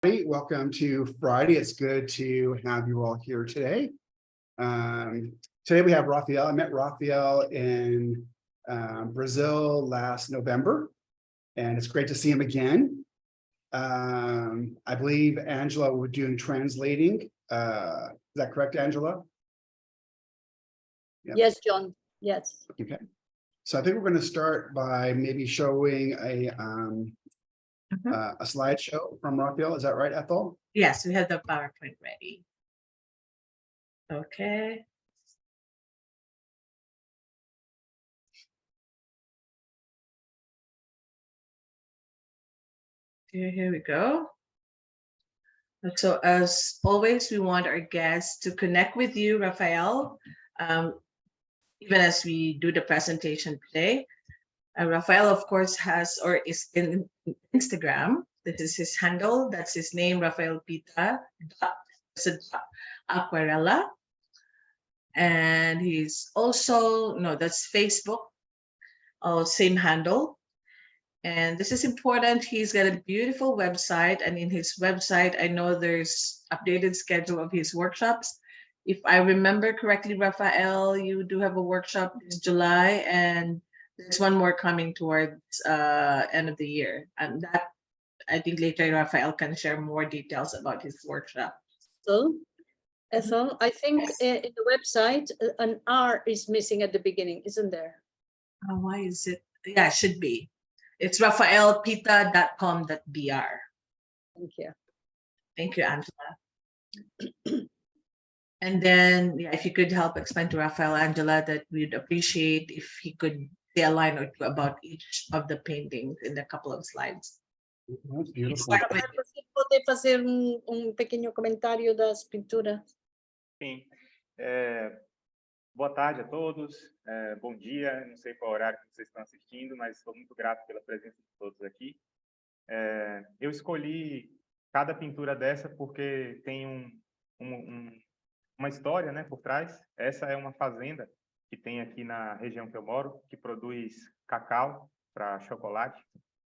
Welcome to Friday. It's good to have you all here today. Today we have Rafael. I met Rafael in Brazil last November, and it's great to see him again. I believe Angela was doing translating. Is that correct, Angela? Yep. Yes, John. Yes. Okay. So I think we're going to start by maybe showing a slideshow from Rafael. Is that right, Ethel? Yes, we have the PowerPoint ready. Okay. Here we go. So as always, we want our guests to connect with you, Rafael, even as we do the presentation today. Rafael, of course, is in Instagram. This is his handle. That's his name, Rafael Pita, Aquarella. And he's also, that's Facebook, same handle. And this is important. He's got a beautiful website. And in his website, I know there's updated schedule of his workshops. If I remember correctly, Rafael, you do have a workshop this July, and there's one more coming towards end of the year. And that, I think later Rafael can share more details about his workshop. So, Ethel, I think in the website, an R is missing at the beginning, isn't there? Why is it? Yeah, it should be. It's rafaelpita.com.br. Thank you. Thank you, Angela. And then, if you could help explain to Rafael, Angela, that we'd appreciate if he could say a line or two about each of the paintings in a couple of slides. That's beautiful. Você pode fazer pequeno comentário das pinturas? Sim. Boa tarde a todos. Bom dia. Não sei qual horário que vocês estão assistindo, mas estou muito grato pela presença de todos aqui. Eu escolhi cada pintura dessa porque tem uma história, né, por trás. Essa é uma fazenda que tem aqui na região que eu moro, que produz cacau para chocolate.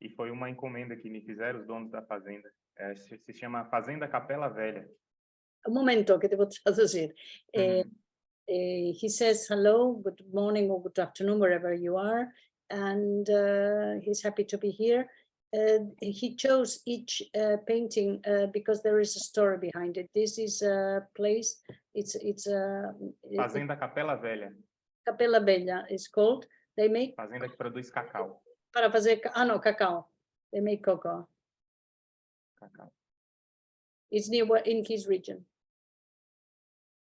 E foi uma encomenda que me fizeram os donos da fazenda. Se chama Fazenda Capela Velha. Un momento che devo tradurre. He says hello, good morning or good afternoon, wherever you are, and he's happy to be here. He chose each painting because there is a story behind it. This is a place, it's Fazenda Capela Velha. Capela Velha is called. They make Fazenda que produz cacau. Para fazer, cacao. They make cocoa. Cacau. It's near in his region.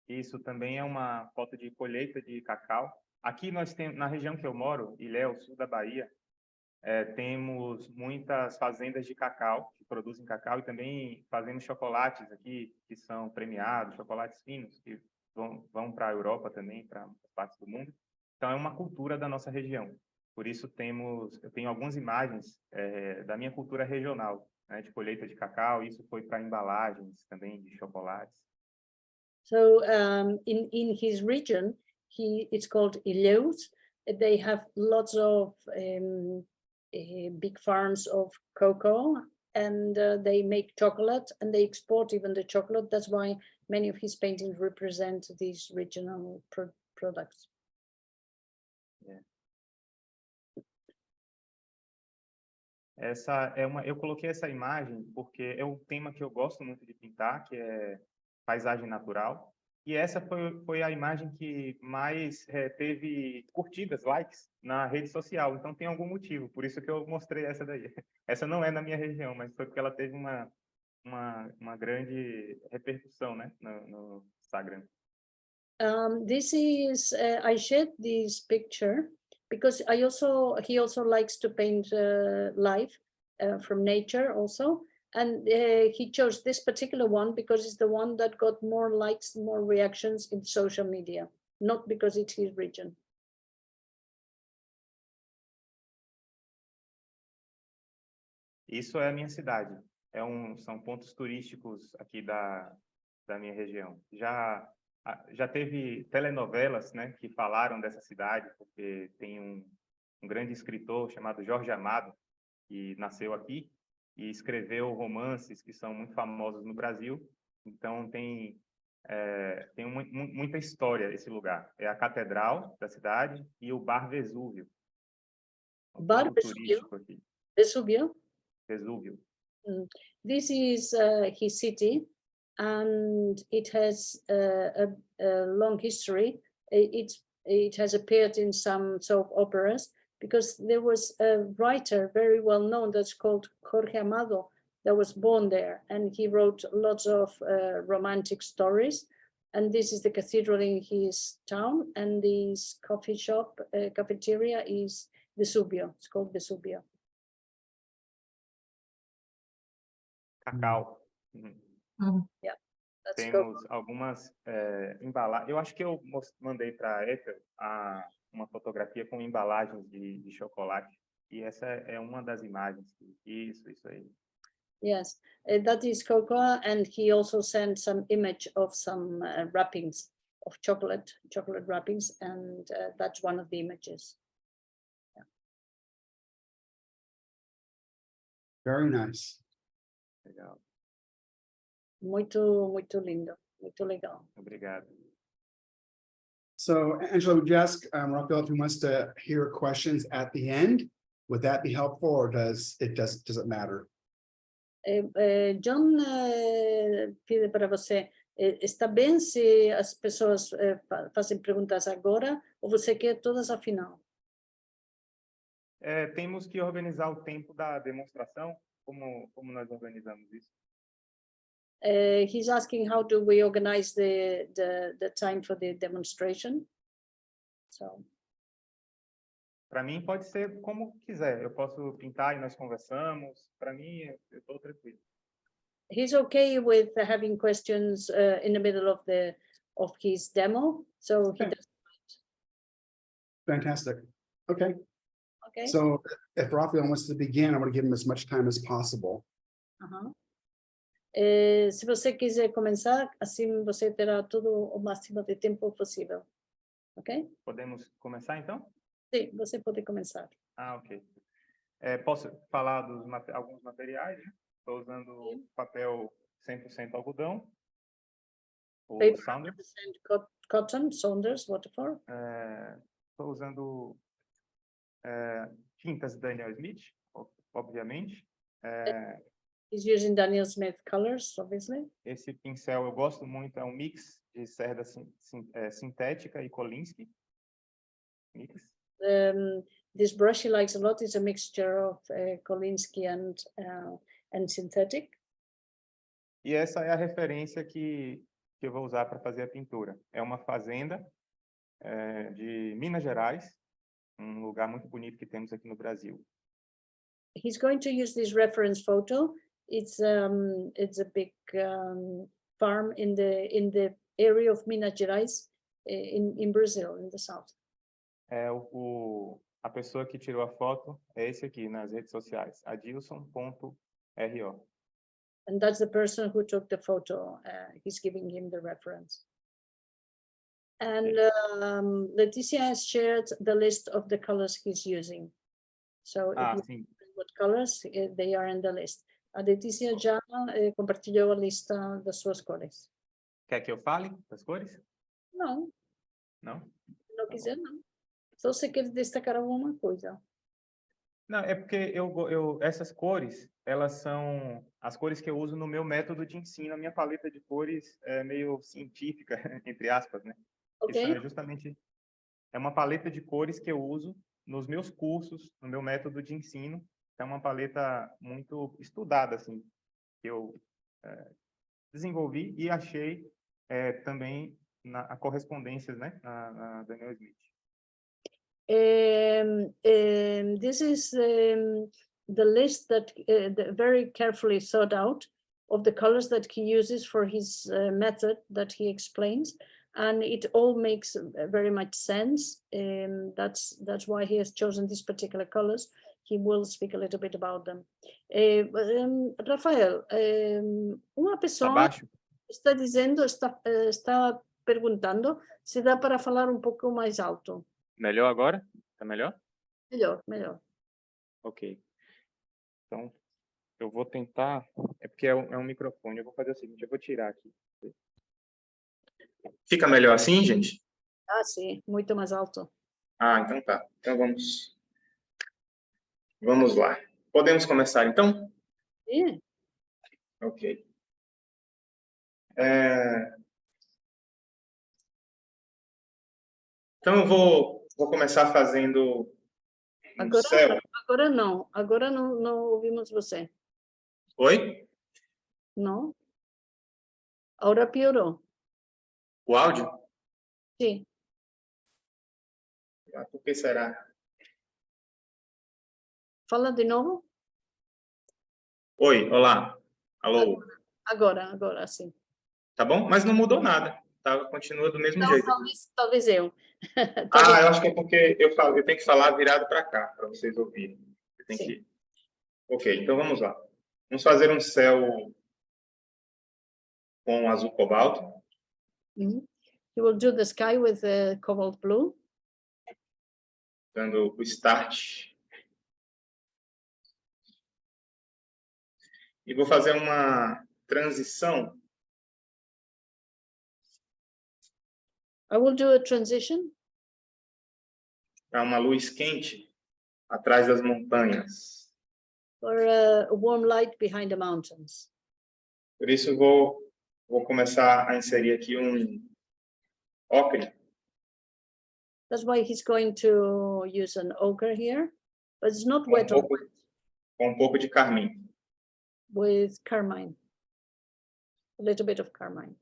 Isso também é uma foto de colheita de cacau. Aqui nós temos, na região que eu moro, Ilhéus, sul da Bahia, temos muitas fazendas de cacau, que produzem cacau, e também fazemos chocolates aqui, que são premiados, chocolates finos, que vão para a Europa também, para partes do mundo. Então, é uma cultura da nossa região. Por isso, eu tenho algumas imagens da minha cultura regional, né, de colheita de cacau. Isso foi para embalagens também de chocolates. So in his region, it's called Ilhéus. They have lots of big farms of cocoa, and they make chocolate, and they export even the chocolate. That's why many of his paintings represent these regional products. Yeah. Eu coloquei essa imagem porque é um tema que eu gosto muito de pintar, que é paisagem natural. E essa foi a imagem que mais teve curtidas, likes, na rede social. Então, tem algum motivo. Por isso que eu mostrei essa daí. Essa não é na minha região, mas foi porque ela teve uma grande repercussão, né, no Instagram. This is, I shared this picture because he also likes to paint life from nature also. And he chose this particular one because it's the one that got more likes, more reactions in social media, not because it's his region. Isso é a minha cidade. São pontos turísticos aqui da minha região. Já teve telenovelas, né, que falaram dessa cidade, porque tem um grande escritor chamado Jorge Amado, que nasceu aqui. e escreveu romances que são muito famosos no Brasil. Então, tem muita história esse lugar. É a catedral da cidade e o Bar Vesúvio. Um Bar ponto Vesúvio? turístico aqui. Vesubio. Vesúvio. This is his city, and it has a long history. It has appeared in some soap operas because there was a writer very well known that's called Jorge Amado that was born there, and he wrote lots of romantic stories. And this is the cathedral in his town, and this coffee shop, cafeteria is Vesubio. It's called Vesubio. Cacau. That's Temos algumas embalagens. Eu acho que eu mandei para a Ethel uma fotografia com embalagens de chocolate. E essa é uma das imagens. Isso aí. Yes, that is cocoa, and he also sent some image of some wrappings of chocolate wrappings, and that's one of the images. Very nice. Legal. Muito lindo, muito legal. Obrigado. So Angela, would you ask Rafael if he wants to hear questions at the end? Would that be helpful, or does it matter? John pede para você, está bem se as pessoas fazem perguntas agora, ou você quer todas ao final? Temos que organizar o tempo da demonstração. Como nós organizamos isso? He's asking how do we organize the time for the demonstration. So. Para mim pode ser como quiser. Eu posso pintar e nós conversamos. Para mim eu estou tranquilo. He's okay with having questions in the middle of his demo, so he does. Fantastic. Okay. Okay. So if Rafael wants to begin, I'm going to give him as much time as possible. Se você quiser começar, assim você terá todo o máximo de tempo possível. Ok? Podemos começar então? Sim, você pode começar. Ok. Posso falar dos alguns materiais? Estou usando papel 100% algodão. O Paper Saunders. 100% cotton, Saunders, Watercolor. Estou usando tintas Daniel Smith, obviamente. He's using Daniel Smith colors, obviously. Esse pincel eu gosto muito, é um mix de cerda sintética e Kolinsky. Mix. This brush he likes a lot is a mixture of Kolinsky and synthetic. E essa é a referência que eu vou usar para fazer a pintura. É uma fazenda de Minas Gerais, um lugar muito bonito que temos aqui no Brasil. He's going to use this reference photo. It's a big farm in the area of Minas Gerais in Brazil, in the south. A pessoa que tirou a foto é esse aqui nas redes sociais, adilson.ro. And that's the person who took the photo. He's giving him the reference. And Leticia has shared the list of the colors he's using. So if you Sim. what colors, they are in the list. A Leticia já compartilhou a lista das suas cores. Quer que eu fale das cores? Não. Não? Se não quiser, não. Só você quer destacar alguma coisa. Não, é porque essas cores, elas são as cores que eu uso no meu método de ensino. A minha paleta de cores é meio científica, entre aspas, né? Ok. Isso é justamente uma paleta de cores que eu uso nos meus cursos, no meu método de ensino. É uma paleta muito estudada, assim, que eu desenvolvi e achei também a correspondências, né, na Daniel Smith. This is the list that very carefully thought out of the colors that he uses for his method that he explains, and it all makes very much sense. That's why he has chosen these particular colors. He will speak a little bit about them. Rafael, uma pessoa está dizendo, está perguntando se dá para falar um pouco mais alto. Melhor agora? Tá melhor? Melhor. Ok. Então, Eu vou tentar, é porque é um microfone, eu vou fazer o seguinte, eu vou tirar aqui. Fica melhor assim, gente? Ah, sim, muito mais alto. Ah, então tá. Então vamos lá. Podemos começar então? Sim. Ok. Então eu vou começar fazendo um Agora, céu. agora não ouvimos você. Oi? Não? Agora piorou. O áudio? Sim. Ah, por que será? Fala de novo? Oi, olá. Alô. Agora, sim. Tá bom? Mas não mudou nada. Tá? Continua do mesmo Então, jeito. talvez eu. Ah, Talvez, eu acho que é porque eu tenho que falar virado para cá, para vocês ouvirem. Eu tenho sim. que... Ok, então vamos lá. Vamos fazer um céu com azul cobalto. Mhm. You will do the sky with the cobalt blue. Dando o start. E vou fazer uma transição I will do a transition para uma luz quente atrás das montanhas. for a warm light behind the mountains. Por isso eu vou começar a inserir aqui um ocre That's why he's going to use an ochre here, but it's not com wet on wet, com um pouco de carmim. with carmine, a little bit of carmine.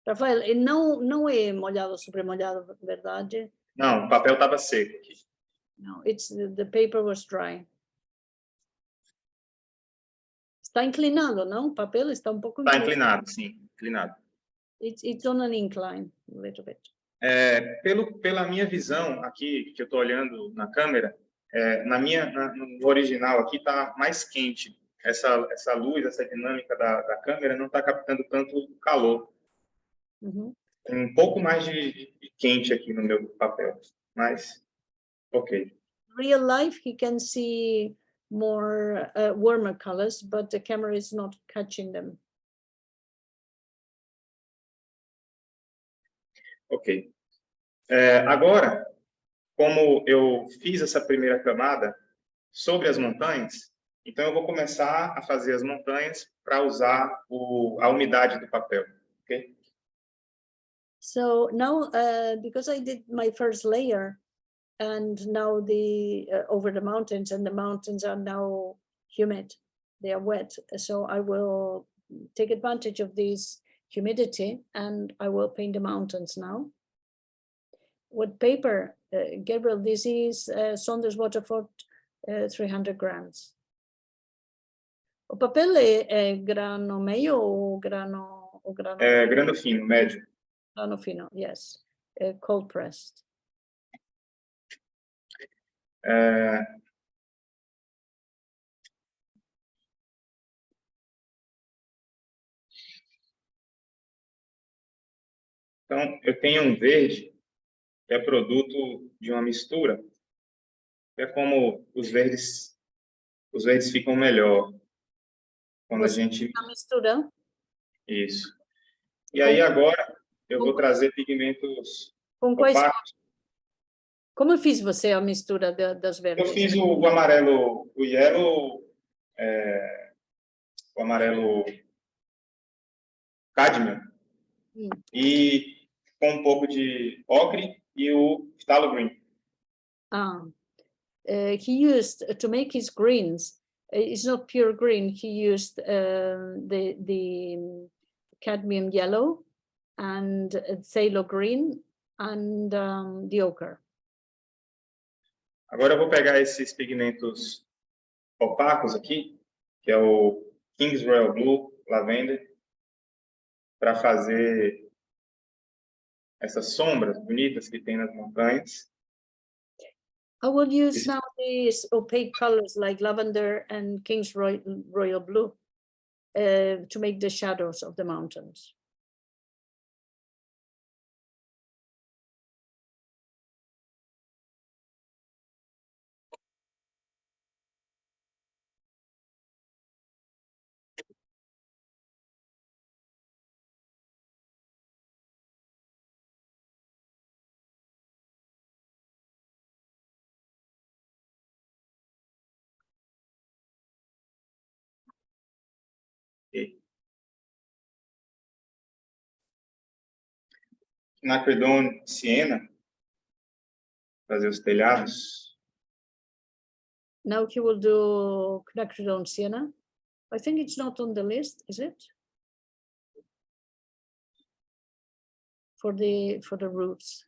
Rafael, e não é molhado sobre molhado, verdade? Não, o papel estava seco aqui. No, it's the paper was dry. Está inclinado, não? O papel está um pouco Está inclinado. inclinado, sim, inclinado. It's on an incline, a little bit. Pela minha visão aqui, que eu estou olhando na câmera, no original aqui está mais quente. Essa luz, essa dinâmica da câmera não está captando tanto calor. Mhm. Tem um pouco mais de quente aqui no meu papel, mas ok. Real life, he can see more warmer colors, but the camera is not catching them. Ok. Agora, como eu fiz essa primeira camada sobre as montanhas, então eu vou começar a fazer as montanhas para usar a umidade do papel, ok? So now, because I did my first layer, and now the over the mountains, and the mountains are now humid, they are wet. So I will take advantage of this humidity, and I will paint the mountains now. What paper, Gabriel? This is Saunders Waterford 300 grams. O papel é grano meio ou grano Grano fino, médio. grano fino? Yes, cold pressed. Então, eu tenho um verde, que é produto de uma mistura, que é como os verdes ficam melhor quando a Você gente... a mistura? Isso. E aí, agora, eu vou trazer pigmentos Com quais? opacos. Como fiz você a mistura das Eu verdes? fiz o amarelo, o yellow, o amarelo cadmium, e com um pouco de ocre e o phthalo green. He used to make his greens. It's not pure green. He used the cadmium yellow and phthalo green and the ochre. Agora eu vou pegar esses pigmentos opacos aqui, que é o King's Royal Blue, Lavender, para fazer essas sombras bonitas que tem nas montanhas. I will use now these opaque colors like lavender and King's Royal Blue to make the shadows of the mountains. quinacridone siena, fazer os telhados. Now he will do quinacridone sienna. I think it's not on the list, is it? For the roofs.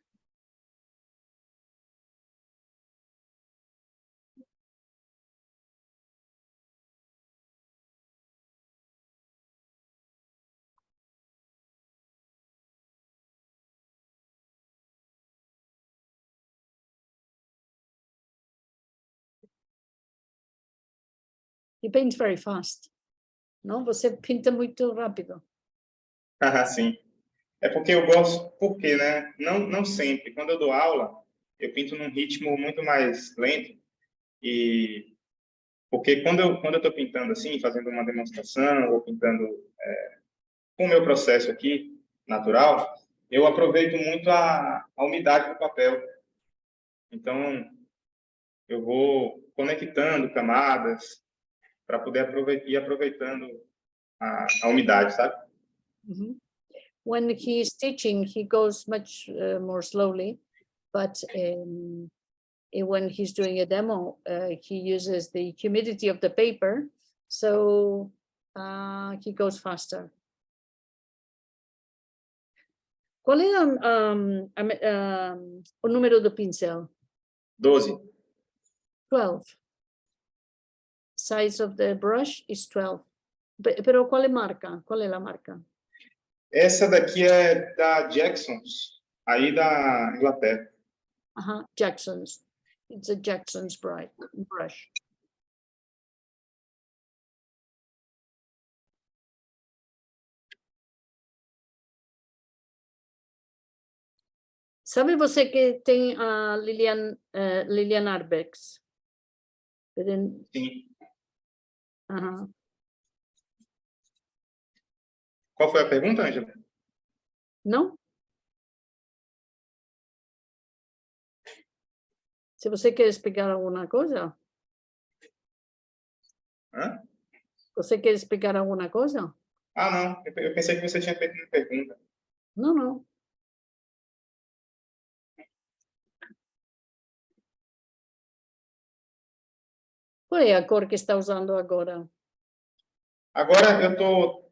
He paints very fast. Não? Você pinta muito rápido. Ah, sim. É porque eu gosto, porque, né? Não sempre. Quando eu dou aula, eu pinto num ritmo muito mais lento. E porque quando eu estou pintando assim, fazendo uma demonstração ou pintando com o meu processo aqui natural, eu aproveito muito a umidade do papel. Então, eu vou conectando camadas para poder ir aproveitando a umidade, sabe? Mhm. When he's teaching, he goes much more slowly, but when he's doing a demo, he uses the humidity of the paper, so he goes faster. Qual é o número do pincel? 12. 12. Size of the brush is 12. Pero qual é marca? Qual é a marca? Essa daqui é da Jackson's, aí da Inglaterra. Jackson's. It's a Jackson's brush. Sabe você que tem a Lilian Arbex? Sim. Aham. Qual foi a pergunta, Ângela? Não? Se você quer explicar alguma coisa? Hã? Você quer explicar alguma coisa? Ah, não. Eu pensei que você tinha feito uma pergunta. Não, não. Qual é a cor que está usando agora? Agora eu estou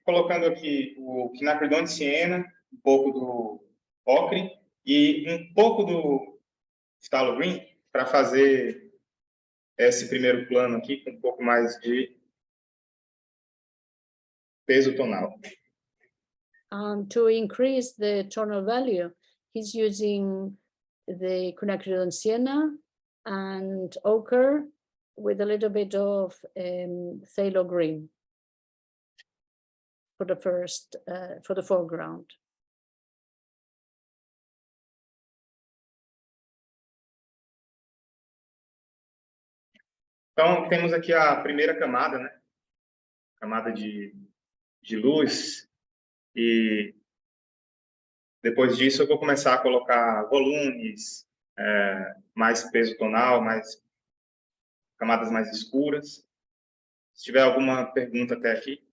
colocando aqui o quinacridone siena, um pouco do ocre e um pouco do phthalo green para fazer esse primeiro plano aqui com um pouco mais de peso tonal. To increase the tonal value, he's using the quinacridone sienna and ochre with a little bit of phthalo green for the foreground. Então, temos aqui a primeira camada, né? Camada de luz. E depois disso eu vou começar a colocar volumes, mais peso tonal, mais camadas mais escuras. Se tiver alguma pergunta até aqui.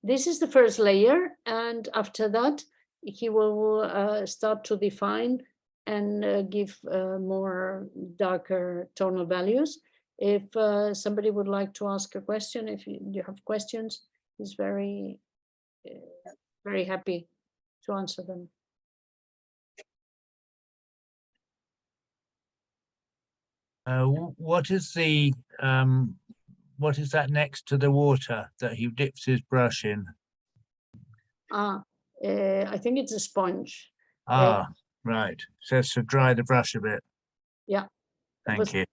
This is the first layer, and after that, he will start to define and give more darker tonal values. If somebody would like to ask a question, if you have questions, he's very happy to answer them. What is that next to the water that he dips his brush in? I think it's a sponge. Right. Says to dry the brush a bit. Yeah. Thank you.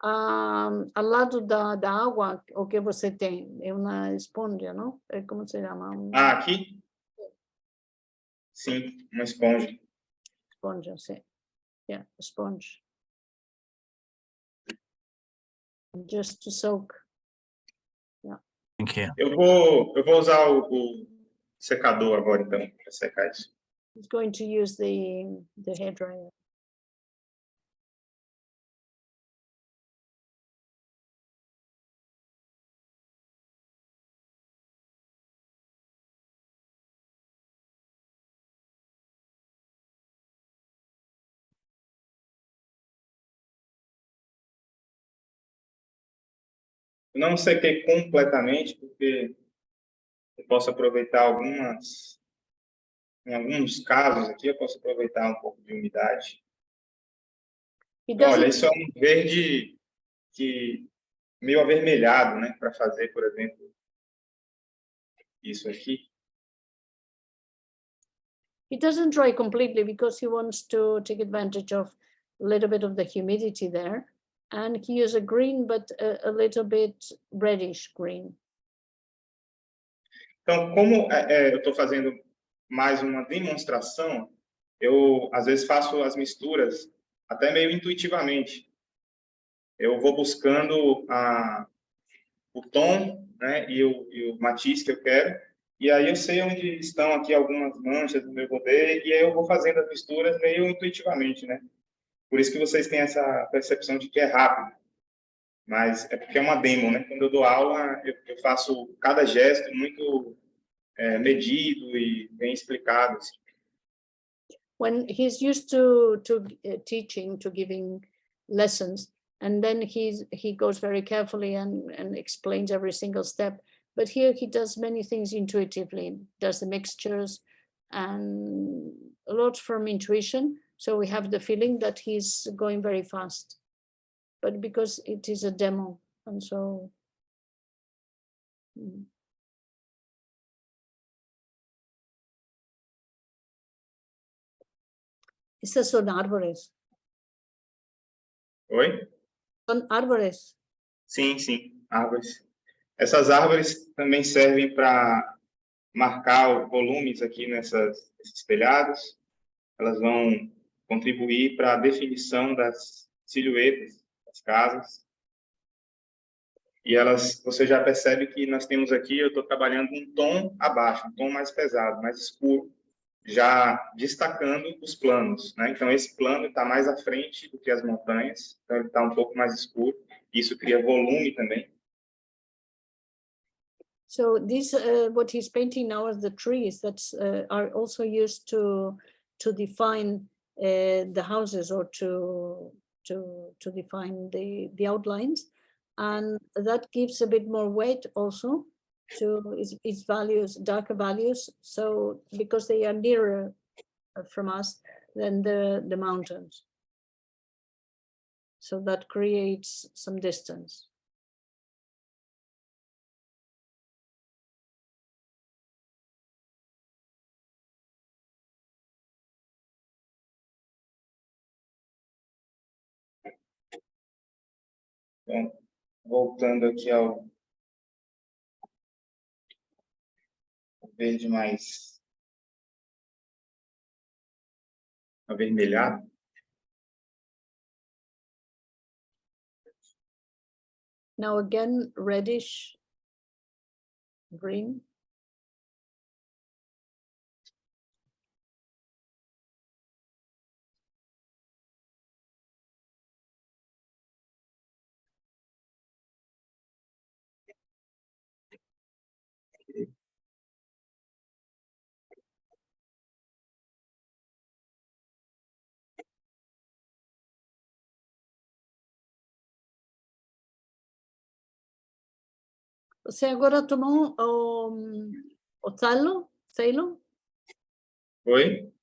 Ao lado da água, o que você tem? É uma esponja, não? Como se chama? Aqui? Sim, uma esponja. Esponja, sim. Yeah, a sponge. Just to soak. Yeah. Thank you. Eu vou usar o secador agora, então, para secar isso. He's going to use the hairdryer. Eu não sequei completamente, porque eu posso aproveitar em alguns casos aqui, eu posso aproveitar um pouco de umidade. He Então, olha, doesn't, isso é um verde que meio avermelhado, né? Para fazer, por exemplo, isso aqui. he doesn't dry completely because he wants to take advantage of a little bit of the humidity there. And he uses a green, but a little bit reddish green. Então, como eu estou fazendo mais uma demonstração, eu, às vezes, faço as misturas até meio intuitivamente. Eu vou buscando o tom, né, e o matiz que eu quero, e aí eu sei onde estão aqui algumas manchas no meu poder, e aí eu vou fazendo as misturas meio intuitivamente, né? Por isso que vocês têm essa percepção de que é rápido. Mas é porque é uma demo, né? Quando eu dou aula, eu faço cada gesto muito medido e bem explicado. Assim. When he's used to teaching, to giving lessons, and then he goes very carefully and explains every single step. But here he does many things intuitively, does the mixtures and a lot from intuition. So we have the feeling that he's going very fast, but because it is a demo, and so. Estas son árboles. Oi? Son árboles. Sim, sim, árvores. Essas árvores também servem para marcar volumes aqui nesses telhados. Elas vão contribuir para a definição das silhuetas das casas. E você já percebe que nós temos aqui, eu estou trabalhando um tom abaixo, um tom mais pesado, mais escuro, já destacando os planos, né? Então, esse plano está mais à frente do que as montanhas, então ele está um pouco mais escuro. Isso cria volume também. So these, what he's painting now are the trees that are also used to define the houses or to define the outlines, and that gives a bit more weight also to its values, darker values. So because they are nearer from us than the mountains, so that creates some distance. Então, voltando aqui ao verde mais avermelhado. Now again, reddish green. Você agora tomou o talo? Oi?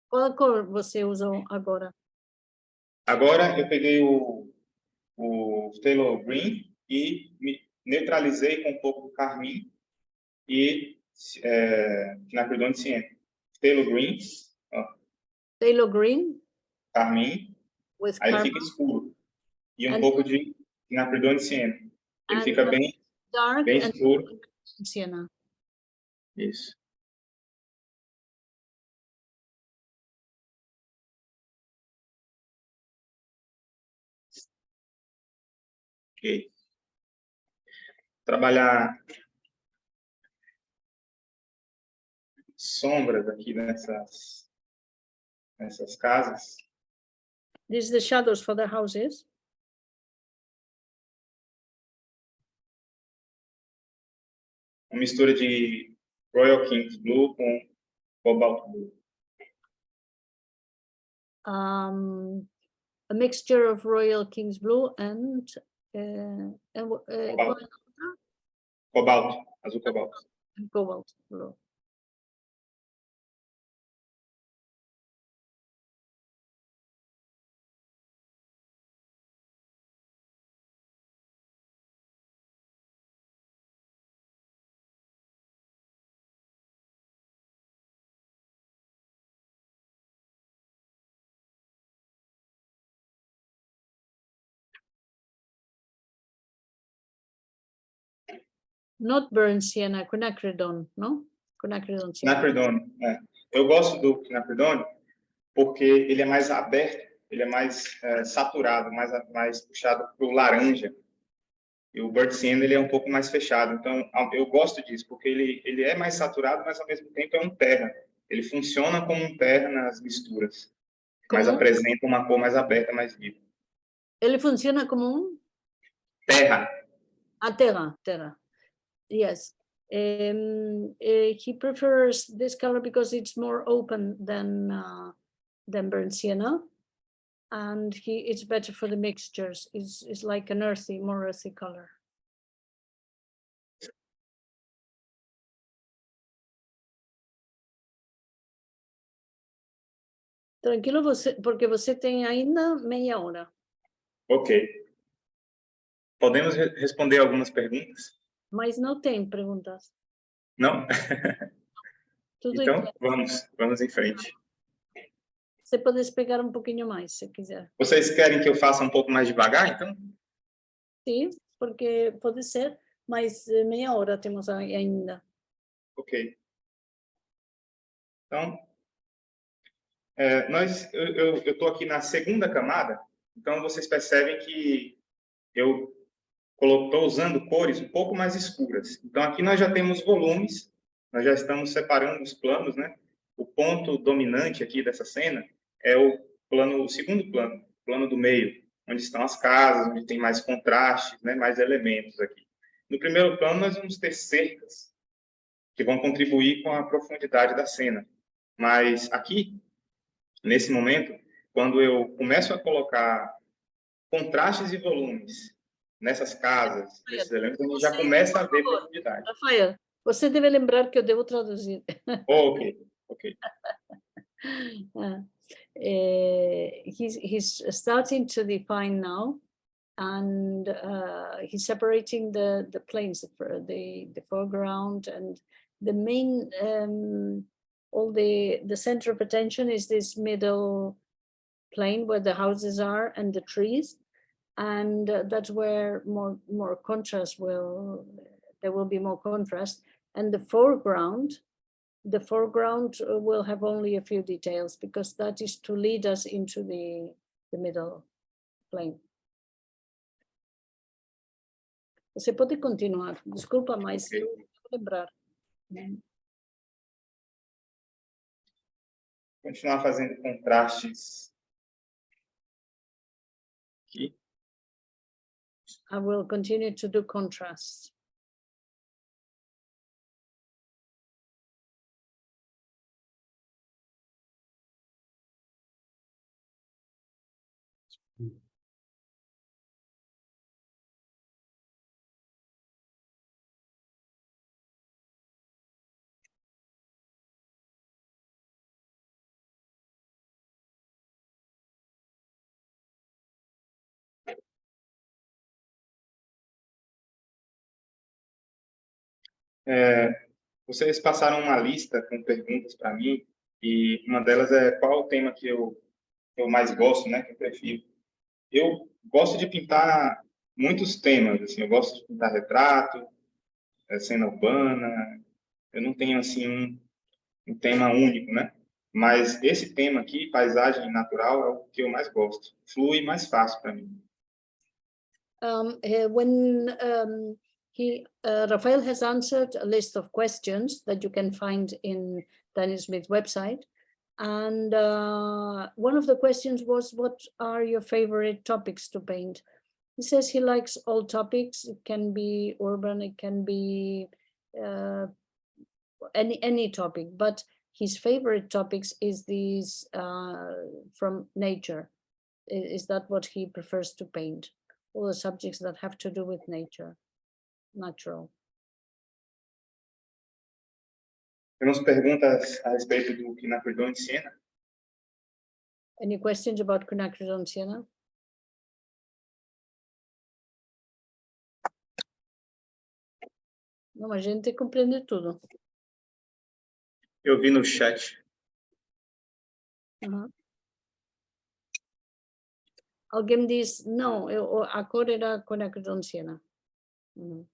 Qual cor você usou agora? Agora eu peguei o phthalo green e me neutralizei com um pouco de carmim e quinacridone de ciano. Phthalo green, ó, Phthalo green carmim, with aí ele carmine, fica escuro. E um and- pouco de quinacridone de ciano. Ele and fica bem dark and escuro. sienna. Isso. Ok. Trabalhar sombras aqui nessas casas. These are the shadows for the houses. Uma mistura de Royal King's Blue com Cobalt Blue. A mixture of Royal King's Blue and Cobalto. Cobalto, azul cobalto. Cobalt blue. Not burnt sienna, quinacridone, no? Quinacridone sienna. Quinacridone, Eu gosto do quinacridone porque ele é mais aberto, ele é mais saturado, mais puxado para o laranja. E o Bird Sienna, ele é um pouco mais fechado. Então, eu gosto disso, porque ele é mais saturado, mas ao mesmo tempo é um terra. Ele funciona como um terra nas misturas, mas Como? apresenta uma cor mais aberta, mais viva. Ele funciona como un Terra. terra. Yes. He prefers this color because it's more open than burnt sienna, and it's better for the mixtures. It's like an more earthy color. Tranquilo, porque você tem ainda meia hora. Ok. Podemos responder algumas perguntas? Mas não tem perguntas. Não? Tudo Então, vamos em frente. Você pode pegar um pouquinho mais, se quiser. Vocês querem que eu faça um pouco mais devagar, então? Sim, porque pode ser, mas meia hora temos ainda. Ok. Então, eu estou aqui na segunda camada, então vocês percebem que eu estou usando cores um pouco mais escuras. Então, aqui nós já temos volumes, nós já estamos separando os planos, né? O ponto dominante aqui dessa cena é o segundo plano, o plano do meio, onde estão as casas, onde tem mais contrastes, né? Mais elementos aqui. No primeiro plano, nós vamos ter cercas, que vão contribuir com a profundidade da cena. Mas aqui, nesse momento, quando eu começo a colocar contrastes e volumes nessas casas, nesses elementos, a gente já começa a ver profundidade. Rafael, você deve lembrar que eu devo traduzir. Ok. He's starting to define now, and he's separating the planes, the foreground, and the main all the center of attention is this middle plane where the houses are and the trees, and that's where more contrast there will be more contrast, and the foreground will have only a few details, because that is to lead us into the middle plane. Você pode continuar, desculpa, mas Ok. eu vou lembrar. Continuar fazendo contrastes aqui. I will continue to do contrasts. Vocês passaram uma lista com perguntas para mim, e uma delas é qual o tema que eu mais gosto, né, que eu prefiro. Eu gosto de pintar muitos temas, assim, eu gosto de pintar retrato, cena urbana, eu não tenho, assim, um tema único, né? Mas esse tema aqui, paisagem natural, é o que eu mais gosto. Flui mais fácil para mim. When Rafael has answered a list of questions that you can find in Daniel Smith's website, and one of the questions was, what are your favorite topics to paint? He says he likes all topics. It can be urban, it can be any topic, but his favorite topics is these from nature. Is that what he prefers to paint? all the subjects that have to do with nature, natural. Temos perguntas a respeito do quinacridon de Siena? Any questions about quinacridone sienna? Não, a gente compreende tudo. Eu vi no chat. Uhum. Alguém diz, não, a cor era quinacridone sienna. Uhum.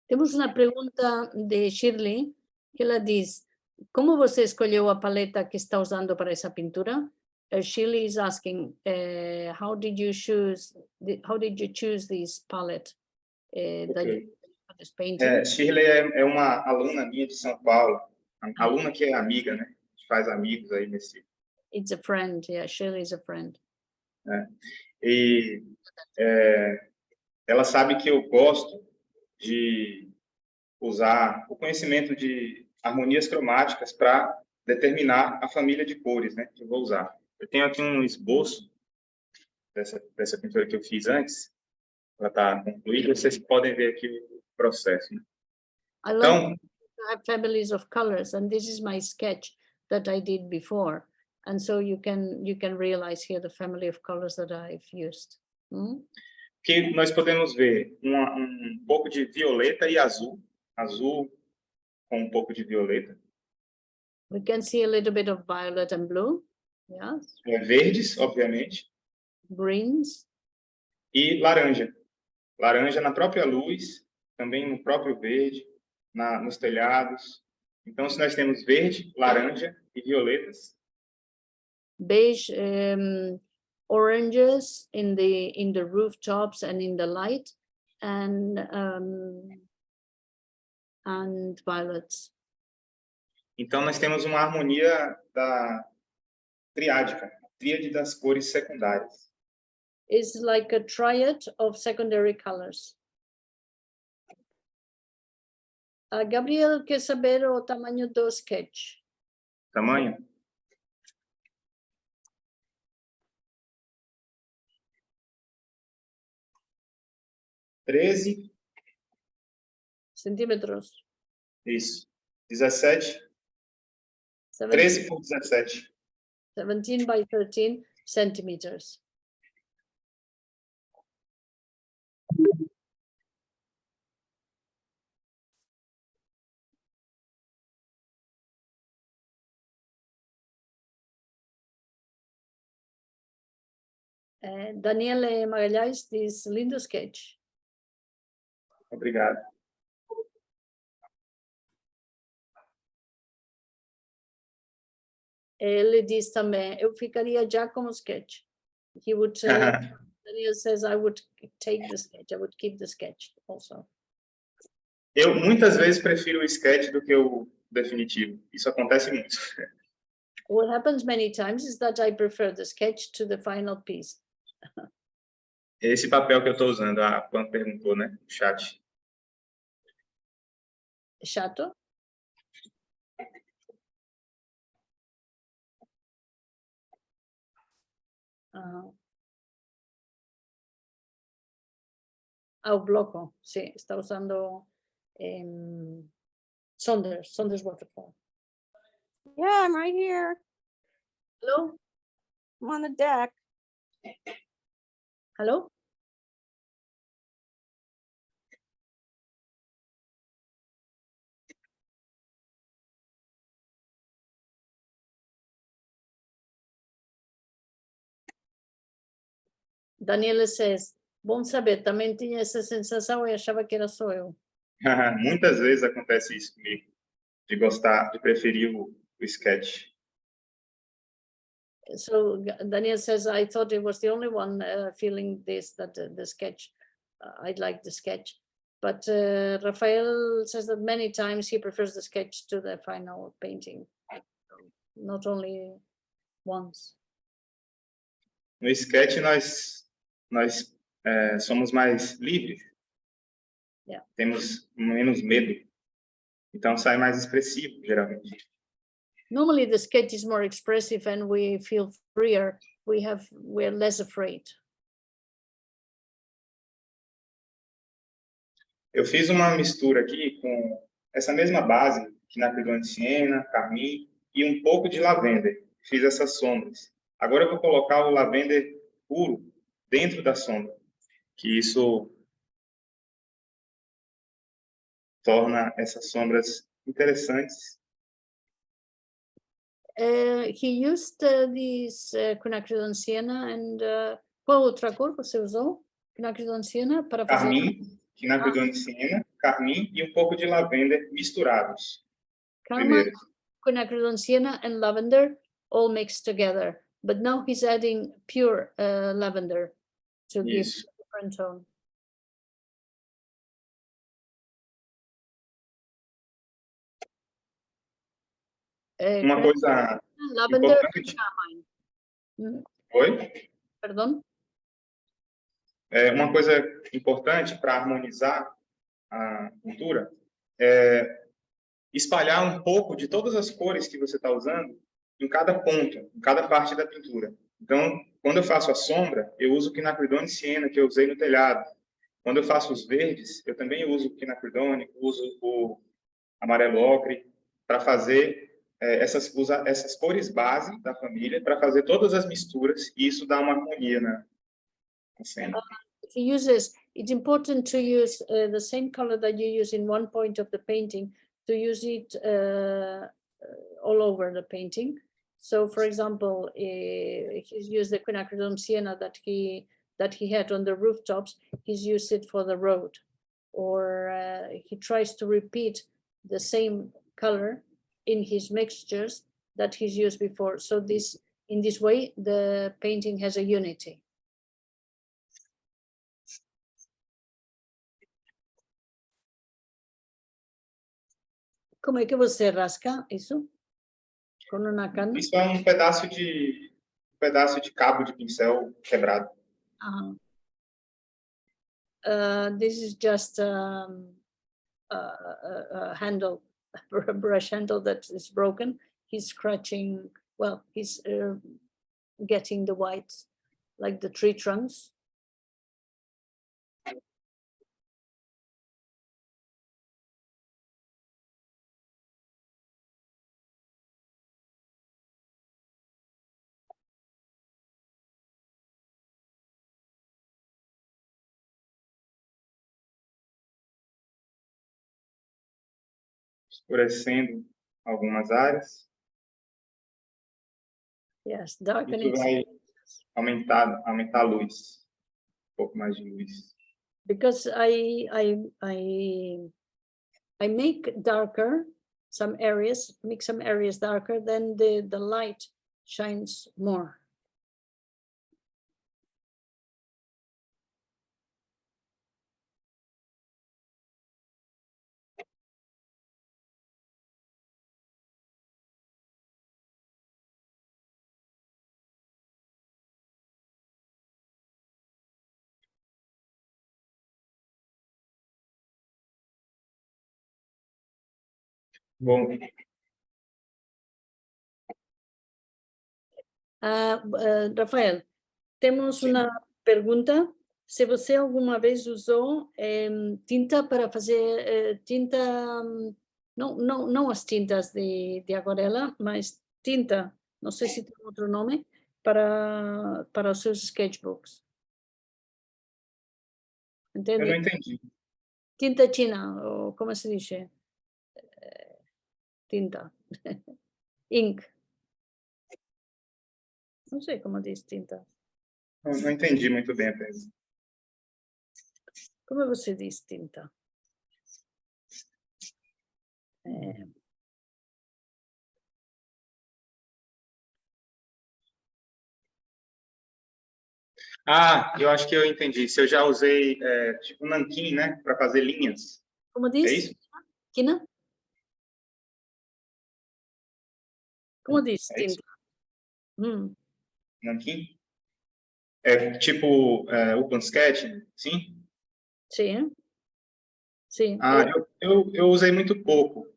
Temos uma pergunta de Shirley, que ela diz, como você escolheu a paleta que está usando para essa pintura? Shirley is asking, how did you choose this palette that you for this painting? Shirley é uma aluna minha de São Paulo, aluna que é amiga, né? A gente faz amigos aí nesse. It's a friend, yeah, Shirley is a friend. E ela sabe que eu gosto de usar o conhecimento de harmonias cromáticas para determinar a família de cores, né, que eu vou usar. Eu tenho aqui um esboço dessa pintura que eu fiz antes, ela está concluída, vocês podem ver aqui o processo. Né? I like to have families of colors, and this is my sketch that I did before. And so you can realize here the family of colors that I've used. Que nós podemos ver pouco de violeta e azul com um pouco de violeta. We can see a little bit of violet and blue, yes. Verdes, obviamente. Greens. E laranja. Laranja na própria luz, também no próprio verde, nos telhados. Então, se nós temos verde, laranja e violetas. Beige, oranges in the rooftops and in the light, and violets. Então, nós temos uma harmonia da triádica, a tríade das cores secundárias. It's like a triad of secondary colors. Gabriel quer saber o tamanho do sketch. Tamanho? (13 centímetros? Isso. 17. 13 por 17. 17 by 13 centimeters. Daniele Magalhães diz lindo sketch. Obrigado. Ele diz também, eu ficaria já com o sketch. He would, Daniel says, I would take the sketch, I would keep the sketch also. Eu muitas vezes prefiro o sketch do que o definitivo. Isso acontece muito. What happens many times is that I prefer the sketch to the final piece. Esse papel que eu estou usando, a Pan perguntou, né? No chat. Chato? O bloco, sí, está usando Saunders Watercolor. Yeah, I'm right here. Hello? I'm on the deck. Hello? Daniela says, bom saber, também tinha essa sensação e achava que era só eu. Muitas vezes acontece isso comigo, de gostar, de preferir o sketch. So Daniel says, I thought it was the only one feeling this, that the sketch, I'd like the sketch. But Rafael says that many times he prefers the sketch to the final painting, not only once. No sketch nós somos mais livres. Yeah. Temos menos medo. Então sai mais expressivo, geralmente. Normally the sketch is more expressive and we feel freer. We're less afraid. Eu fiz uma mistura aqui com essa mesma base, quinacridone de siena, carmim e um pouco de lavender. Fiz essas sombras. Agora eu vou colocar o lavender puro dentro da sombra, que isso torna essas sombras interessantes. He used this quinacridone siena and qual outra cor você usou? Quinacridone siena para fazer Carmim, quinacridone de siena, carmim e um pouco de lavender misturados. karma, Primeiro. quinacridone siena and lavender all mixed together. But now he's adding pure lavender to give Isso. a different tone. Uma coisa Lavender and importante. carmine. Oi? Perdão? Uma coisa importante para harmonizar a pintura é espalhar um pouco de todas as cores que você está usando em cada ponto, em cada parte da pintura. Então, quando eu faço a sombra, eu uso o quinacridone siena que eu usei no telhado. Quando eu faço os verdes, eu também uso o quinacridone, uso o amarelo ocre para fazer essas cores base da família, para fazer todas as misturas, e isso dá uma harmonia na cena. He uses, it's important to use the same color that you use in one point of the painting, to use it all over the painting. So, for example, he's used the quinacridone siena that he had on the rooftops. He's used it for the road, or he tries to repeat the same color in his mixtures that he's used before. So in this way, the painting has a unity. Como é que você rasca isso? Com uma cana? Isso é um pedaço de cabo de pincel quebrado. This is just a handle, a brush handle that is broken. He's scratching, well, he's getting the whites, like the tree trunks. Escurecendo algumas áreas. Yes, Isso darkening. vai aumentar a luz, um pouco mais de luz. Because I make darker some areas, make some areas darker, then the light shines more. Bom, Rafael, temos Sim. uma pergunta. Se você alguma vez usou tinta para fazer tinta, não as tintas de aquarela, mas tinta, não sei se tem outro nome, para os seus sketchbooks. eu Entende? não entendi. Tinta china, ou como se diz? Tinta. Ink. Não sei como diz tinta. Não entendi muito bem a pergunta. Como você diz tinta? Eu acho que eu entendi. Se eu já usei tipo nanquim, né, para fazer linhas. Como É diz? isso? Quina? Como diz É isso? tinta? Hum, Nanquim? É tipo Open Sketch, sim? sim, sim. Eu usei muito pouco.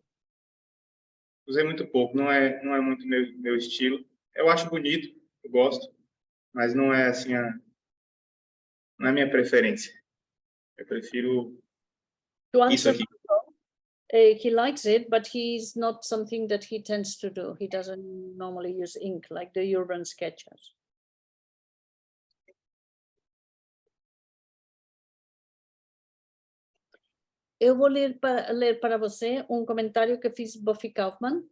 Usei muito pouco. Não é muito meu estilo. Eu acho bonito, eu gosto, mas não é assim não é minha preferência. Eu prefiro To isso answer, aqui. he likes it, but he's not something that he tends to do. He doesn't normally use ink like the urban sketchers. Eu vou ler para você um comentário que fiz Buffy Kaufman.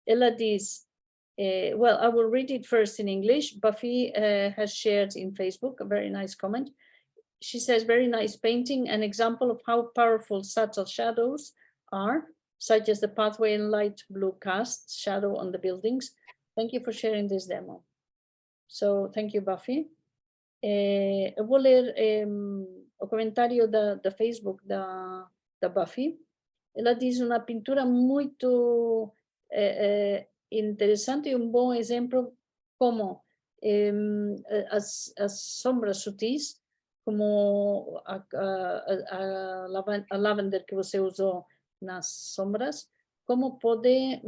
Ela diz, well, I will read it first in English. Buffy has shared in Facebook a very nice comment. She says, very nice painting, an example of how powerful subtle shadows are, such as the pathway and light blue cast shadow on the buildings. Thank you for sharing this demo. So thank you, Buffy. Eu vou ler o comentário da Facebook da Buffy. Ela diz uma pintura muito interessante e bom exemplo como as sombras sutis, como a lavender que você usou nas sombras, como pode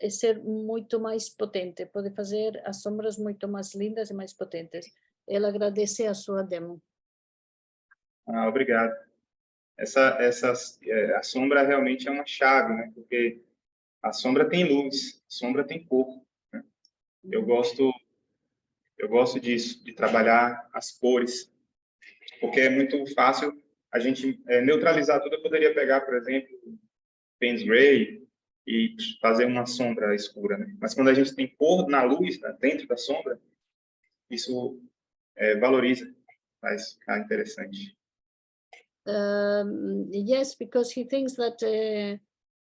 ser muito mais potente, pode fazer as sombras muito mais lindas e mais potentes. Ela agradece a sua demo. Obrigado. A sombra realmente é uma chave, né? Porque a sombra tem luz, a sombra tem cor, né? Eu gosto disso, de trabalhar as cores, porque é muito fácil a gente neutralizar tudo. Eu poderia pegar, por exemplo, Payne's Gray e fazer uma sombra escura, né? Mas quando a gente tem cor na luz, né, dentro da sombra, isso valoriza, faz ficar interessante. Yes, because he thinks that,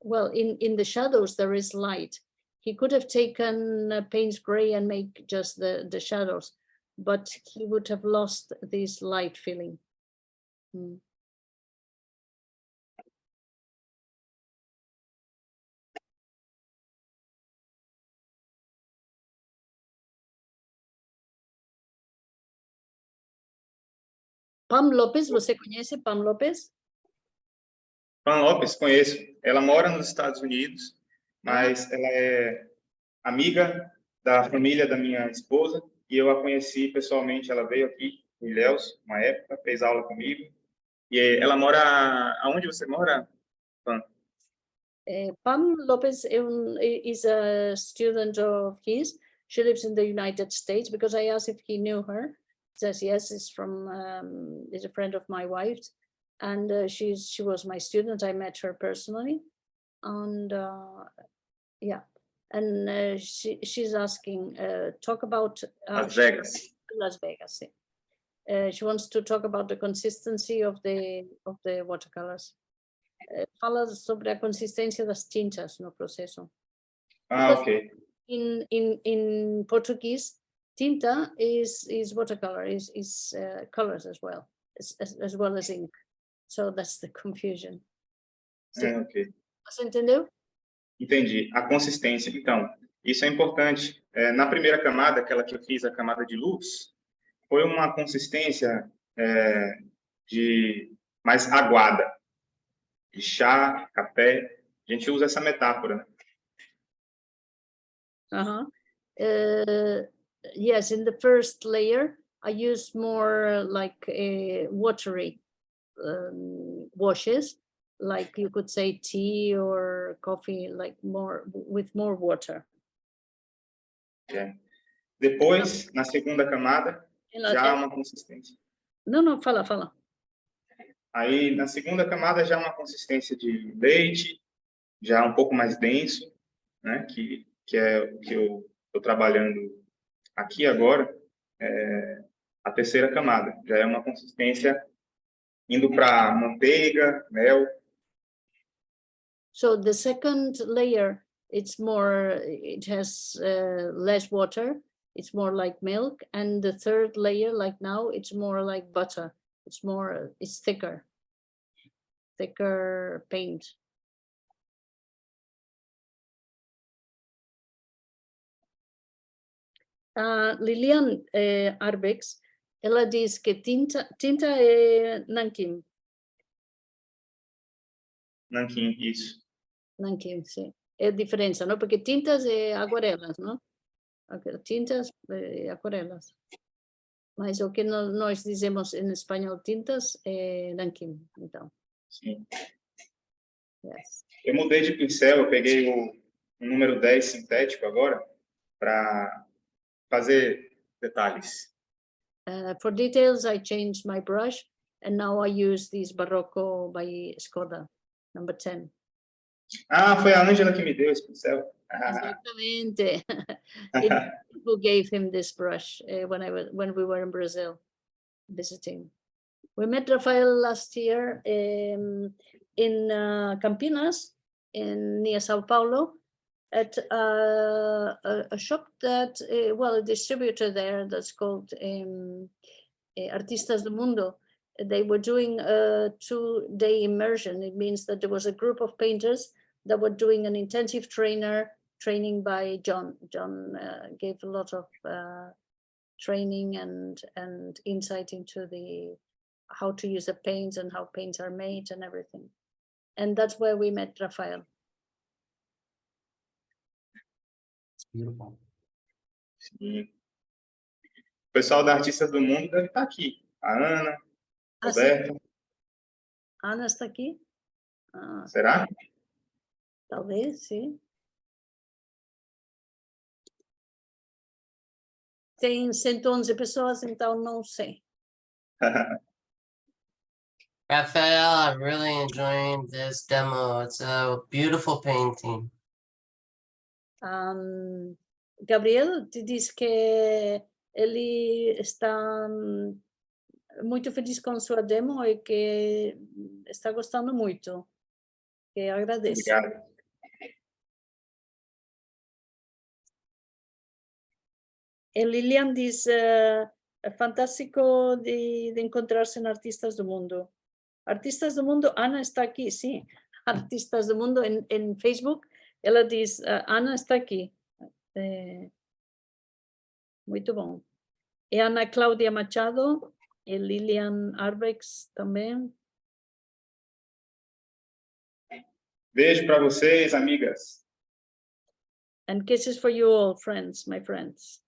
well, in the shadows there is light. He could have taken Payne's Gray and make just the shadows, but he would have lost this light feeling. Pam Lopes, você conhece Pam Lopes? Pam Lopes, conheço. Ela mora nos Estados Unidos, mas ela é amiga da família da minha esposa e eu a conheci pessoalmente. Ela veio aqui em Ilhéus, uma época, fez aula comigo. E ela mora... Aonde você mora, Pam? Pam Lopez is a student of his. She lives in the United States because I asked if he knew her. He says yes, is a friend of my wife's, and she was my student. I met her personally, and yeah, and she's asking talk about Las Vegas. Las Vegas. She wants to talk about the consistency of the watercolors. Fala sobre a consistência das tintas no processo. Ok. In Portuguese, tinta is watercolor, is colors as well as ink. So that's the confusion. Ok. Você entendeu? Entendi. A consistência. Então, isso é importante. Na primeira camada, aquela que eu fiz, a camada de luz, foi uma consistência de mais aguada. De chá, café. A gente usa essa metáfora, né? Yes, in the first layer, I used more like watery washes, like you could say tea or coffee, like with more water. Depois, na segunda camada, já há uma consistência. Não, fala. Aí, na segunda camada, já há uma consistência de leite, já um pouco mais denso, né? Que é o que eu estou trabalhando aqui agora, a terceira camada. Já é uma consistência indo para manteiga, mel. So the second layer, it's more, it has less water. It's more like milk. And the third layer, like now, it's more like butter. It's thicker paint. Lilian Arbex, ela diz que tinta é nanquim. Nanquim, isso. Nanquim, sim. É a diferença, não? Porque tintas é aguarelas, não? Tintas é aquarelas. Mas o que nós dizemos em espanhol tintas é nanquim, então. Sim. Yes. Eu mudei de pincel, eu peguei o número 10 sintético agora para fazer detalhes. For details, I changed my brush, and now I use this Barroco by Skoda, number 10. Ah, foi a Ângela que me deu esse pincel. Exactamente. Who gave him this brush when we were in Brazil visiting. We met Rafael last year in Campinas, near Sao Paulo, at a shop that, a distributor there that's called Artistas do Mundo. They were doing a 2-day immersion. It means that there was a group of painters that were doing an intensive training by John. John gave a lot of training and insight into how to use the paints and how paints are made and everything. And that's where we met Rafael. It's beautiful. Sim. O pessoal da Artistas do Mundo deve estar aqui. A Ana, a Roberta. Ana está aqui? Será? Talvez, sim. Tem 111 pessoas, então não sei. Rafael, I'm really enjoying this demo. It's a beautiful painting. Gabriel te diz que ele está muito feliz com sua demo e que está gostando muito. Que agradece. Obrigado. E Lilian diz, é fantástico de encontrarse en Artistas do Mundo. Artistas do Mundo, Ana está aqui, sim. Artistas do Mundo en Facebook, ela diz, Ana está aqui. Muito bom. E Ana Cláudia Machado, e Lilian Arbex também. Beijo para vocês, amigas. And kisses for you all, friends, my friends.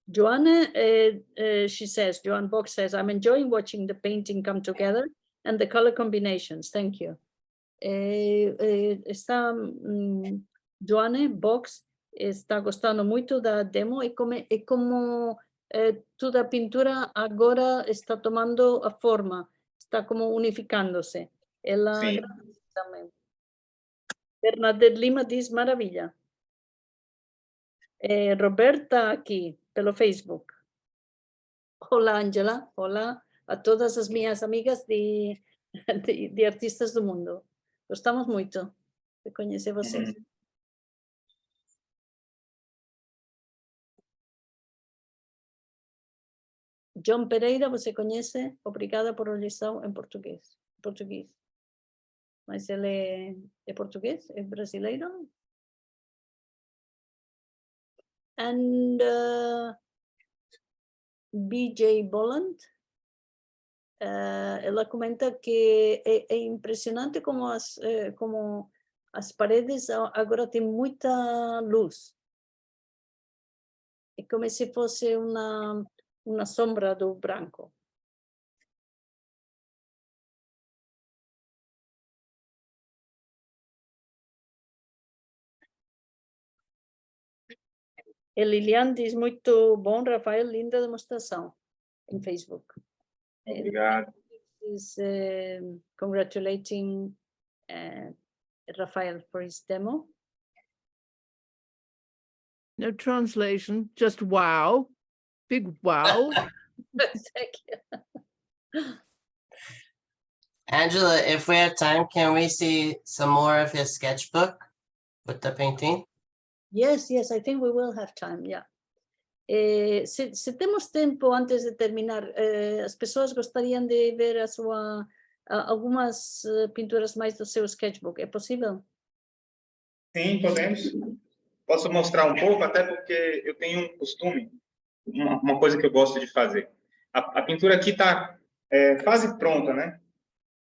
Joanne, she says, Joanne Box says, I'm enjoying watching the painting come together and the color combinations. Thank you. Joanne Box está gostando muito da demo e como toda a pintura agora está tomando a forma, está como unificándose. Ela Sim. também. Bernadette Lima diz maravilha. Roberta aqui, pelo Facebook. Olá, Angela. Olá a todas as minhas amigas de Artistas do Mundo. Gostamos muito de conhecer vocês. John Pereira, você conhece? Obrigada por a lição em português. Mas ele é português? É brasileiro? And BJ Bolland, ela comenta que é impressionante como as paredes agora têm muita luz. É como se fosse uma sombra do branco. E Lilian diz muito bom, Rafael, linda demonstração em Facebook. Obrigado. Is congratulating Rafael for his demo. No translation, just wow. Big wow. Thank you. Angela, if we have time, can we see some more of his sketchbook with the painting? Yes, yes, I think we will have time, yeah. Se temos tempo antes de terminar, as pessoas gostariam de ver algumas pinturas mais do seu sketchbook, é possível? Sim, podemos. Posso mostrar um pouco, até porque eu tenho um costume, uma coisa que eu gosto de fazer. A pintura aqui está quase pronta, né?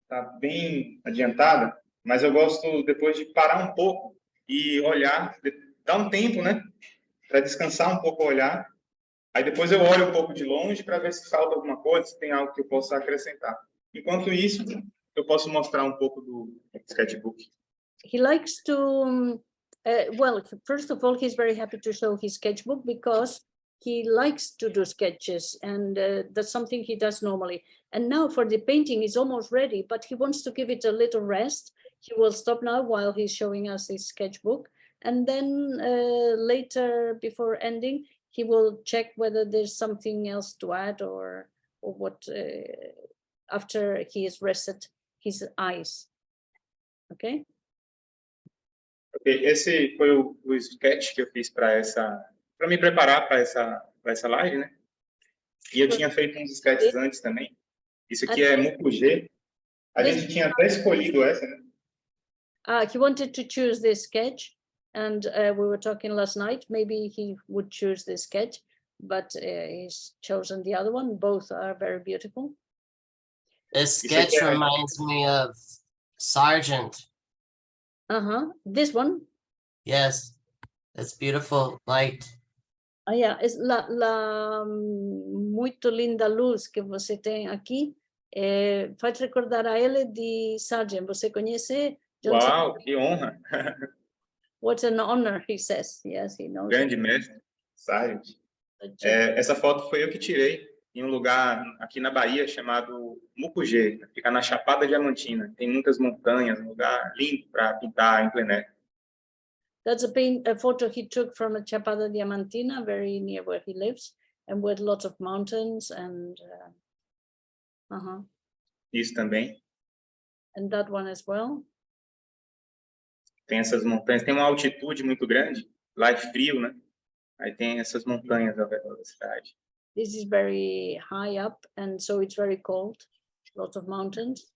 Está bem adiantada, mas eu gosto depois de parar um pouco e olhar, dar um tempo, né? Para descansar um pouco o olhar. Aí depois eu olho um pouco de longe para ver se falta alguma coisa, se tem algo que eu possa acrescentar. Enquanto isso, eu posso mostrar um pouco do sketchbook. He likes to, well, first of all, he's very happy to show his sketchbook because he likes to do sketches, and that's something he does normally. And now for the painting, it's almost ready, but he wants to give it a little rest. He will stop now while he's showing us his sketchbook. And then later, before ending, he will check whether there's something else to add or what, after he has rested his eyes. Okay? Ok, esse foi o sketch que eu fiz para me preparar para essa live, né? E eu tinha feito uns sketches antes também. Isso aqui é Mukugê. A gente tinha até escolhido essa, né? He wanted to choose this sketch, and we were talking last night. Maybe he would choose this sketch, but he's chosen the other one. Both are very beautiful. This sketch reminds me of Sargent. This one? Yes, it's beautiful light. Yeah, es la muito linda luz que você tem aqui. Faz recordar a ele de Sargent. Você conhece? Uau, que honra! What an honor, he says. Yes, he knows. Grande mestre, Sargent. Essa foto foi eu que tirei em um lugar aqui na Bahia chamado Mukugê, fica na Chapada Diamantina. Tem muitas montanhas, um lugar lindo para pintar em plein air. That's a photo he took from a Chapada Diamantina, very near where he lives, and with lots of mountains and. Isso também. And that one as well. Tem essas montanhas, tem uma altitude muito grande, lá é frio, né? Aí tem essas montanhas ao redor da cidade. This is very high up, and so it's very cold, lots of mountains.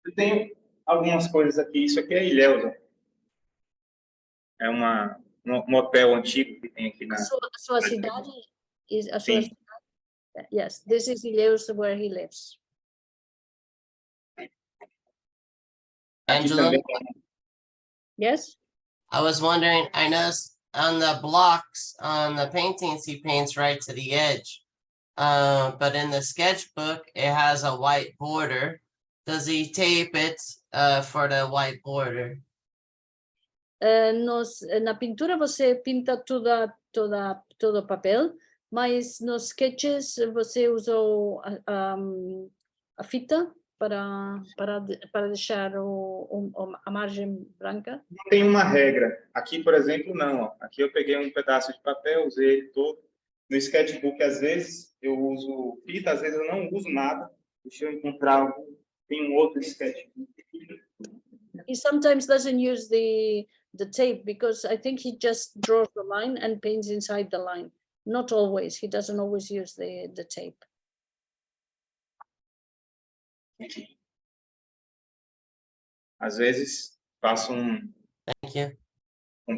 Eu tenho algumas coisas aqui, isso aqui é Ilhéus. É um hotel antigo que tem aqui na... A sua cidade is a sua cidade. Yes, this is Ilhéus where he lives. Angela? Yes? I was wondering, I noticed on the blocks, on the paintings, he paints right to the edge. But in the sketchbook, it has a white border. Does he tape it for the white border? Na pintura você pinta todo papel, mas nos sketches você usou a fita para deixar a margem branca? Não tem uma regra. Aqui, por exemplo, não. Ó. Aqui eu peguei um pedaço de papel, usei ele todo. No sketchbook, às vezes, eu uso fita, às vezes eu não uso nada. Deixa eu encontrar tem um outro sketchbook. He sometimes doesn't use the tape because I think he just draws the line and paints inside the line. Not always. He doesn't always use the tape. Às vezes, faço um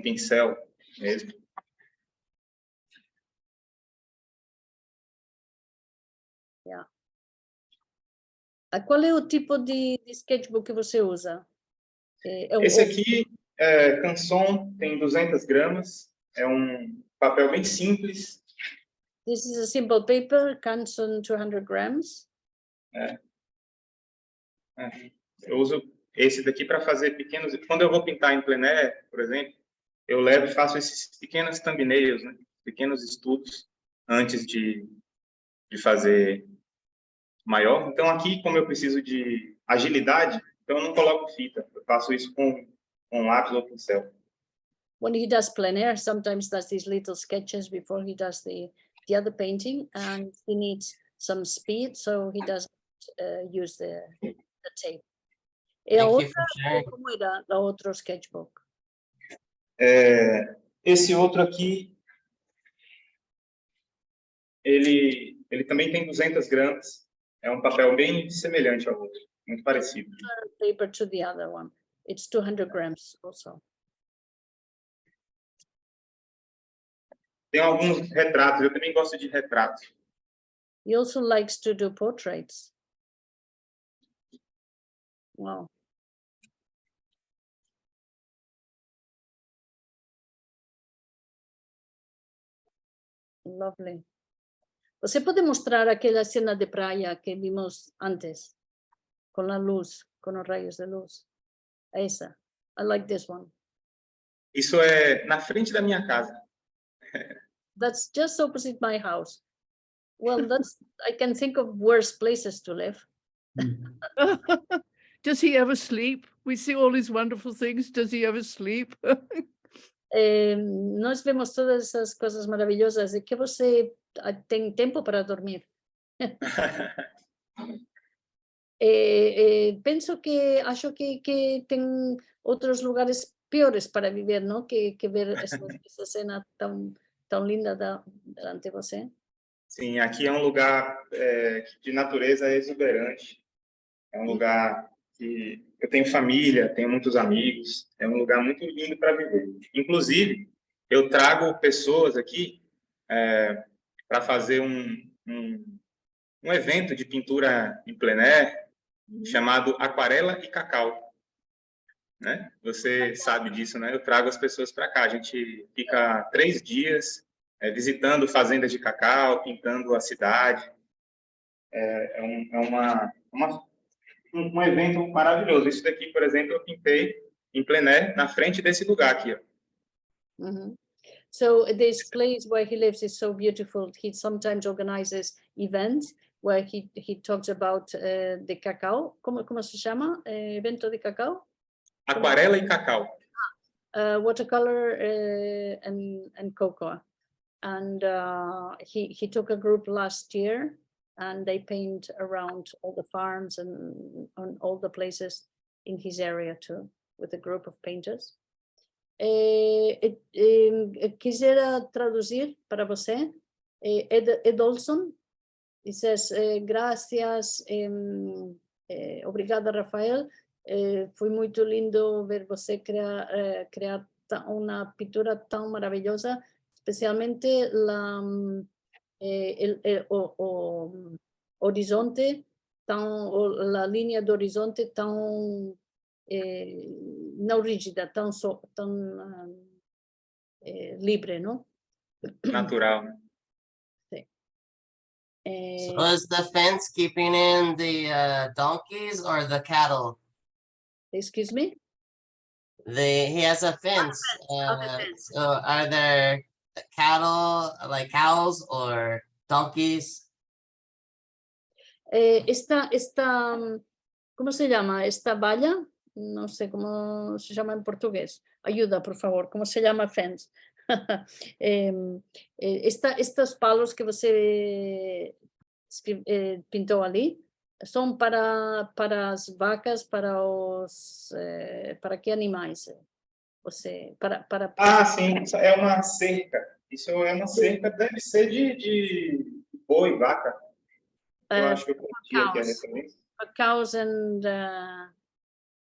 pincel mesmo. Yeah. Qual é o tipo de sketchbook que você usa? Esse aqui é Canson, tem 200 gramas. É um papel bem simples. This is a simple paper, Canson 200 grams. Eu uso esse daqui para fazer pequenos... Quando eu vou pintar em plein air, por exemplo, eu levo e faço esses pequenos thumbnails, né? Pequenos estudos antes de fazer maior. Então, aqui, como eu preciso de agilidade, então eu não coloco fita. Eu faço isso com com lápis ou pincel. When he does plein air, sometimes does these little sketches before he does the other painting, and he needs some speed, so he doesn't use the tape. E a Thank you outra, for sharing. como era a outro sketchbook? Esse outro aqui, ele também tem 200 gramas. É um papel bem semelhante ao outro, muito parecido. Paper to the other one. It's 200 grams also. Tem alguns retratos, eu também gosto de retratos. He also likes to do portraits. Wow. Lovely. Você pode mostrar aquela cena de praia que vimos antes, con la luz, con los rayos de luz? Esa. I like this one. Isso é na frente da minha casa. That's just opposite my house. Well, I can think of worse places to live. Does he ever sleep? We see all these wonderful things. Does he ever sleep? Nós vemos todas essas coisas maravilhosas e que você tem tempo para dormir. Penso que acho que tem outros lugares piores para viver, não? Que ver essa cena tão linda delante de você. Sim, aqui é um lugar de natureza exuberante. É um lugar que eu tenho família, tenho muitos amigos. É um lugar muito lindo para viver. Inclusive, eu trago pessoas aqui para fazer um evento de pintura em plein air chamado Aquarela e Cacau. Né? Você sabe disso, né? Eu trago as pessoas para cá. A gente fica 3 dias visitando fazendas de cacau, pintando a cidade. É um evento maravilhoso. Isso daqui, por exemplo, eu pintei em plein air na frente desse lugar aqui. Ó. So this place where he lives is so beautiful. He sometimes organizes events where he talks about the cacao. Como se chama? Evento de cacao? Aquarela e Cacau. Watercolor and cocoa. And he took a group last year, and they paint around all the farms and on all the places in his area too, with a group of painters. Quisiera traducir para você. Ed Olson, he says, gracias, obrigada, Rafael. Foi muito lindo ver você criar uma pintura tão maravilhosa, especialmente o horizonte, la linha do horizonte tão não rígida, tão livre, não? Natural. Sim. So is the fence keeping in the donkeys or the cattle? Excuse me? He has a fence. fence. So are there cattle, like cows or donkeys? Esta, ¿cómo se llama? Esta valla, no sé cómo se llama en portugués. Ayuda, por favor, ¿cómo se llama fence? Estos palos que você pintou ali são para as vacas, para que animais? Você, Sim, isso é uma cerca. Isso é uma cerca, deve ser de boi, vaca. Eu acho que eu curti aqui a referência. Cows and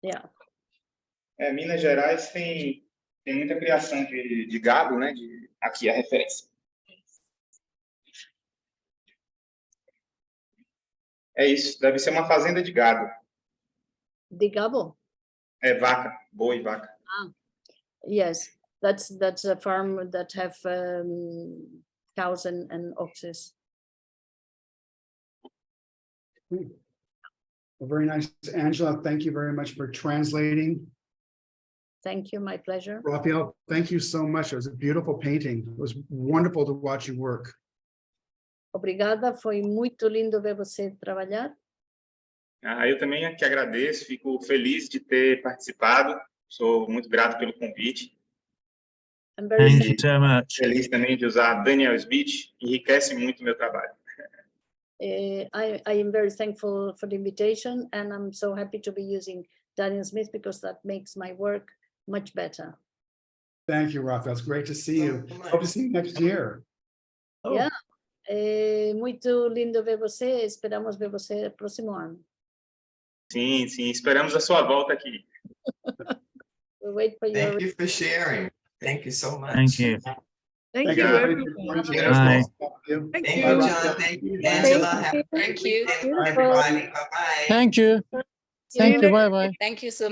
yeah. Minas Gerais tem muita criação de gado, né? Aqui a referência. É isso, deve ser uma fazenda de gado. De gado? Vaca, boi, vaca. Yes, that's a farm that have cows and oxes. Well, very nice, Angela. Thank you very much for translating. Thank you, my pleasure. Rafael, thank you so much. It was a beautiful painting. It was wonderful to watch you work. Obrigada, foi muito lindo ver você trabalhar. Eu também que agradeço, fico feliz de ter participado, Sou muito grato pelo convite. I'm very Thank you so much. Feliz também de usar Daniel Smith, enriquece muito o meu trabalho. I am very thankful for the invitation, and I'm so happy to be using Daniel Smith because that makes my work much better. Thank you, Rafael. It's great to see you. Hope to see you next year. Oh, Yeah. Muito lindo ver você. Esperamos ver você próximo ano. Sim, sim, esperamos a sua volta aqui. We wait for your. Thank you for sharing. Thank you so much. thank you. Thank Thank you, everybody for everyone. joining today. Bye. Nice to talk to you. Thank Thank you. you, Bye, John. Rafael. Thank you, Thank Angela. you. Have a great Thank you. weekend, Beautiful. everybody. Bye-bye. Thank you. See you Thank you. next Bye bye. Thank you so